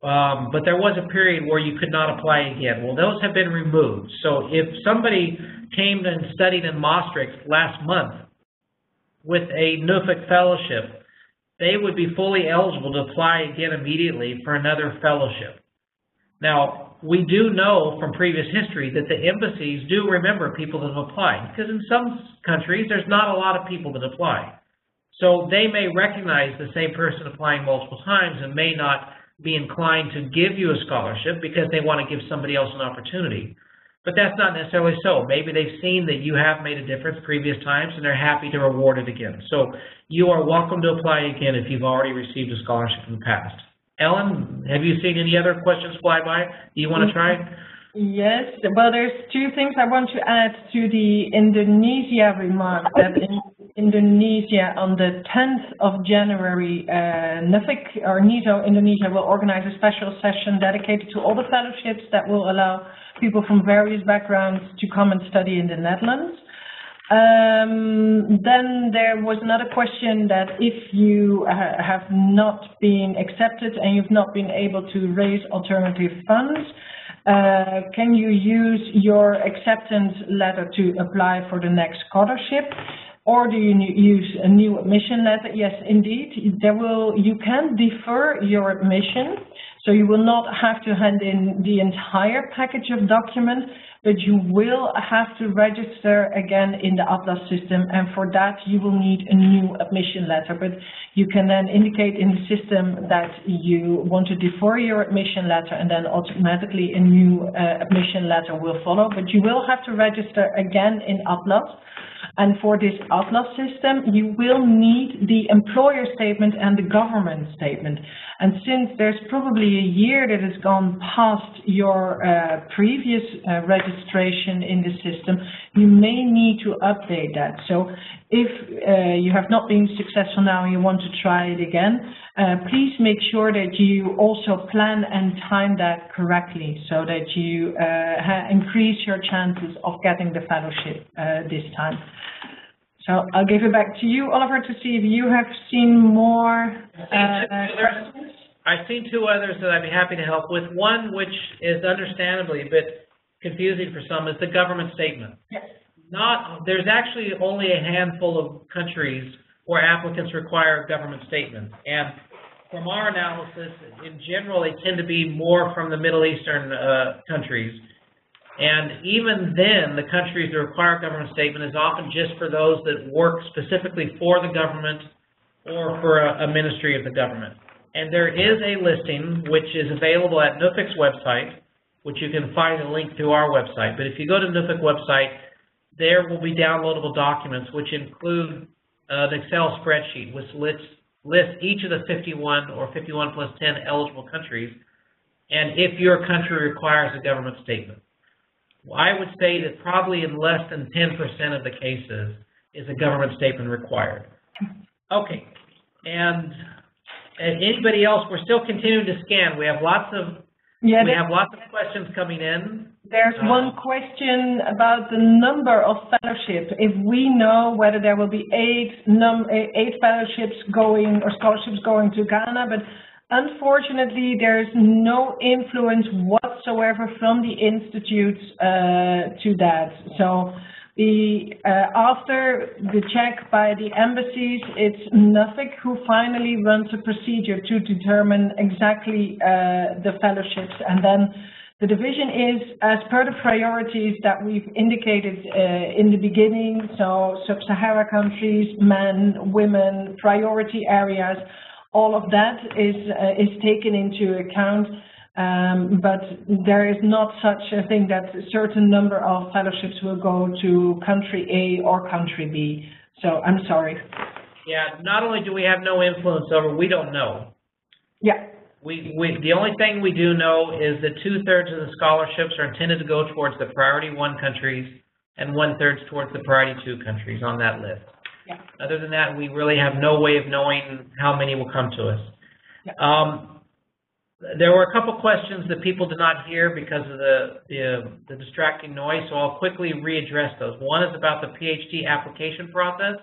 but there was a period where you could not apply again. Well, those have been removed. So if somebody came and studied in Maastricht last month with a Nuffic fellowship, they would be fully eligible to apply again immediately for another fellowship. Now, we do know from previous history that the embassies do remember people that have applied, because in some countries there's not a lot of people that apply. So they may recognize the same person applying multiple times and may not be inclined to give you a scholarship because they want to give somebody else an opportunity. But that's not necessarily so. Maybe they've seen that you have made a difference previous times and they're happy to reward it again. So you are welcome to apply again if you've already received a scholarship in the past. Ellen, have you seen any other questions fly by? Do you want to try? Yes, well, there's two things I want to add to the Indonesia remark, that in Indonesia on the 10th of January, NUFFIC or NISO Indonesia will organize a special session dedicated to all the fellowships that will allow people from various backgrounds to come and study in the Netherlands. Then there was another question that if you have not been accepted and you've not been able to raise alternative funds, can you use your acceptance letter to apply for the next scholarship? Or do you use a new admission letter? Yes, indeed. You can defer your admission, so you will not have to hand in the entire package of documents, but you will have to register again in the Atlas system, and for that you will need a new admission letter. But you can then indicate in the system that you want to defer your admission letter, and then automatically a new admission letter will follow. But you will have to register again in Atlas. And for this Atlas system, you will need the employer statement and the government statement. And since there's probably a year that has gone past your previous registration in the system, you may need to update that. So if you have not been successful now and you want to try it again, please make sure that you also plan and time that correctly so that you increase your chances of getting the fellowship this time. So I'll give it back to you, Oliver, to see if you have seen more questions. I've seen two others that I'd be happy to help with. One, which is understandably a bit confusing for some, is the government statement. Yes. There's actually only a handful of countries where applicants require government statements. And from our analysis, in general, they tend to be more from the Middle Eastern countries. And even then, the countries that require government statement is often just for those that work specifically for the government or for a ministry of the government. And there is a listing which is available at NUFFIC's website, which you can find a link through our website. But if you go to NUFFIC website, there will be downloadable documents which include an Excel spreadsheet which lists each of the 51 or 51 plus 10 eligible countries, and if your country requires a government statement. I would say that probably in less than 10% of the cases is a government statement required. Okay, and anybody else? We're still continuing to scan. We have lots of questions coming in. There's one question about the number of fellowships. If we know whether there will be eight fellowships going or scholarships going to Ghana, but unfortunately, there's no influence whatsoever from the institutes to that. So after the check by the embassies, it's NUFFIC who finally runs a procedure to determine exactly the fellowships. And then the division is as per the priorities that we've indicated in the beginning. So sub-Sahara countries, men, women, priority areas. All of that is taken into account, but there is not such a thing that a certain number of fellowships will go to country A or country B. So I'm sorry. Yeah, not only do we have no influence over, we don't know. Yeah. The only thing we do know is that 2/3 of the scholarships are intended to go towards the priority 1 countries and 1/3 towards the priority 2 countries on that list. Yeah. Other than that, we really have no way of knowing how many will come to us. Yeah. There were a couple questions that people did not hear because of the distracting noise, so I'll quickly readdress those. One is about the PhD application process.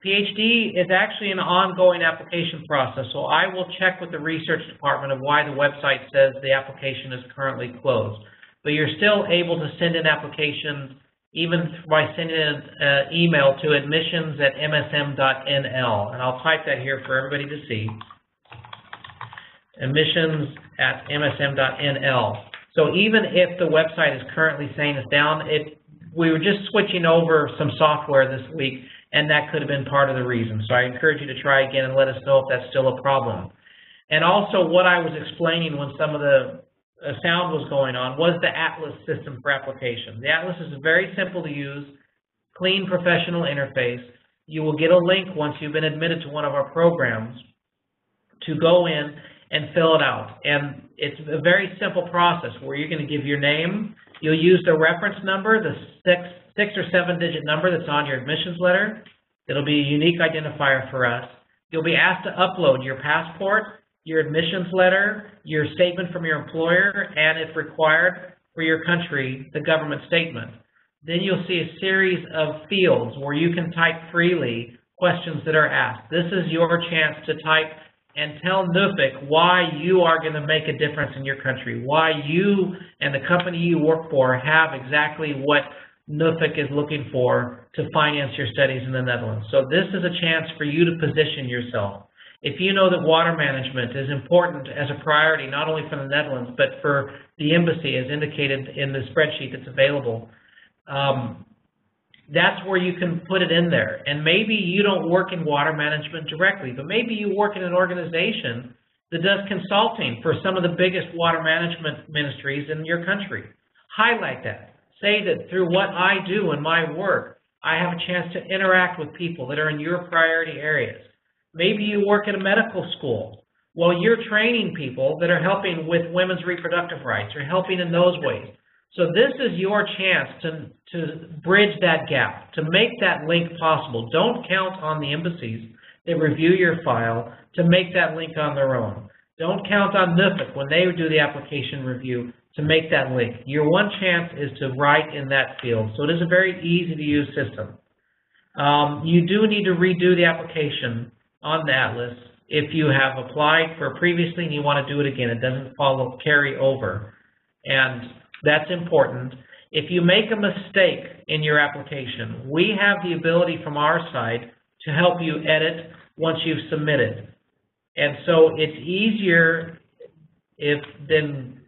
PhD is actually an ongoing application process, so I will check with the research department of why the website says the application is currently closed. But you're still able to send in applications even by sending an email to admissions@msm.nl. And I'll type that here for everybody to see. Admissions at msm.nl. So even if the website is currently saying it's down, we were just switching over some software this week, and that could have been part of the reason. So I encourage you to try again and let us know if that's still a problem. And also what I was explaining when some of the sound was going on was the Atlas system for application. The Atlas is very simple to use, clean professional interface. You will get a link once you've been admitted to one of our programs to go in and fill it out. And it's a very simple process where you're going to give your name. You'll use the reference number, the six or seven digit number that's on your admissions letter. It'll be a unique identifier for us. You'll be asked to upload your passport, your admissions letter, your statement from your employer, and if required for your country, the government statement. Then you'll see a series of fields where you can type freely questions that are asked. This is your chance to type and tell NUFFIC why you are going to make a difference in your country, why you and the company you work for have exactly what NUFFIC is looking for to finance your studies in the Netherlands. So this is a chance for you to position yourself. If you know that water management is important as a priority, not only for the Netherlands, but for the embassy as indicated in the spreadsheet that's available, that's where you can put it in there. And maybe you don't work in water management directly, but maybe you work in an organization that does consulting for some of the biggest water management ministries in your country. Highlight that. Say that through what I do in my work, I have a chance to interact with people that are in your priority areas. Maybe you work at a medical school. Well, you're training people that are helping with women's reproductive rights or helping in those ways. So this is your chance to bridge that gap, to make that link possible. Don't count on the embassies that review your file to make that link on their own. Don't count on NUFFIC when they do the application review to make that link. Your one chance is to write in that field. So it is a very easy to use system. You do need to redo the application on the Atlas if you have applied for previously and you want to do it again. It doesn't carry over. And that's important. If you make a mistake in your application, we have the ability from our side to help you edit once you've submitted. And so it's easier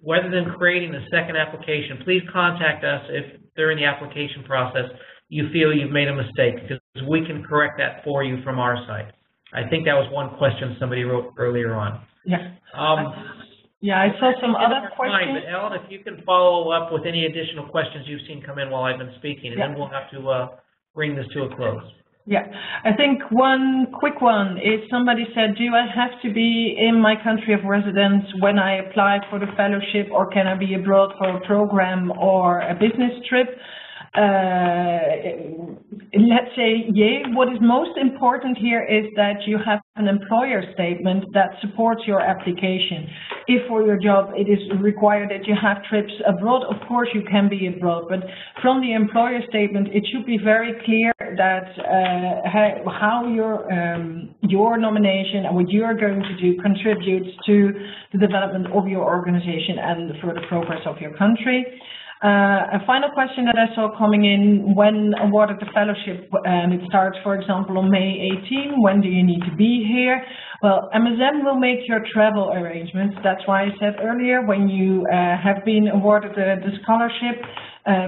rather than creating a second application, please contact us if during the application process you feel you've made a mistake, because we can correct that for you from our side. I think that was one question somebody wrote earlier on. Yeah. Yeah, I saw some other questions. But Ellen, if you can follow up with any additional questions you've seen come in while I've been speaking, and then we'll have to bring this to a close. Yeah, I think one quick one is somebody said, do I have to be in my country of residence when I apply for the fellowship, or can I be abroad for a program or a business trip? Let's say, what is most important here is that you have an employer statement that supports your application. If for your job it is required that you have trips abroad, of course you can be abroad, but from the employer statement it should be very clear that how your nomination and what you are going to do contributes to the development of your organization and the further progress of your country. A final question that I saw coming in: when awarded the fellowship, and it starts, for example, on May 18, when do you need to be here? Well, MSM will make your travel arrangements. That's why I said earlier, when you have been awarded the scholarship,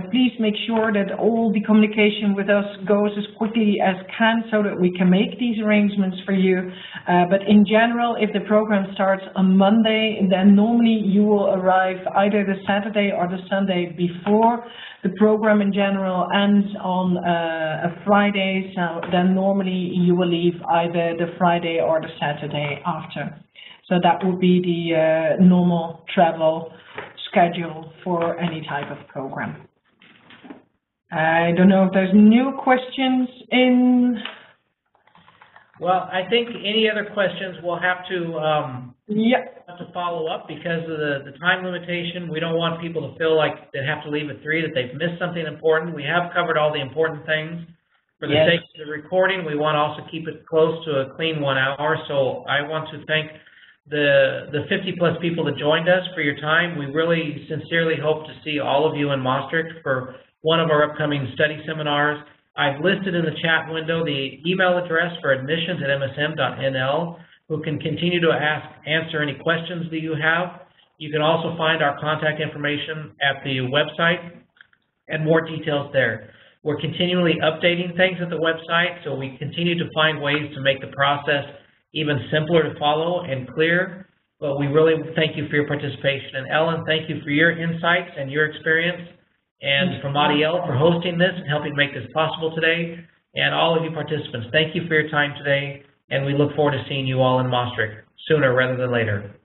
please make sure that all the communication with us goes as quickly as can so that we can make these arrangements for you. But in general, if the program starts on Monday, then normally you will arrive either the Saturday or the Sunday before. The program in general ends on a Friday, so then normally you will leave either the Friday or the Saturday after. So that would be the normal travel schedule for any type of program. I don't know if there's new questions in. Well, I think any other questions we'll have to have to follow up because of the time limitation. We don't want people to feel like they have to leave at 3, that they've missed something important. We have covered all the important things. For the sake of the recording, we want to also keep it close to a clean 1 hour. So I want to thank the 50+ people that joined us for your time. We really sincerely hope to see all of you in Maastricht for one of our upcoming study seminars. I've listed in the chat window the email address for admissions at msm.nl, who can continue to answer any questions that you have. You can also find our contact information at the website and more details there. We're continually updating things at the website, so we continue to find ways to make the process even simpler to follow and clear. But we really thank you for your participation. And Ellen, thank you for your insights and your experience. And from Adiel for hosting this and helping make this possible today. And all of you participants, thank you for your time today. And we look forward to seeing you all in Maastricht sooner rather than later.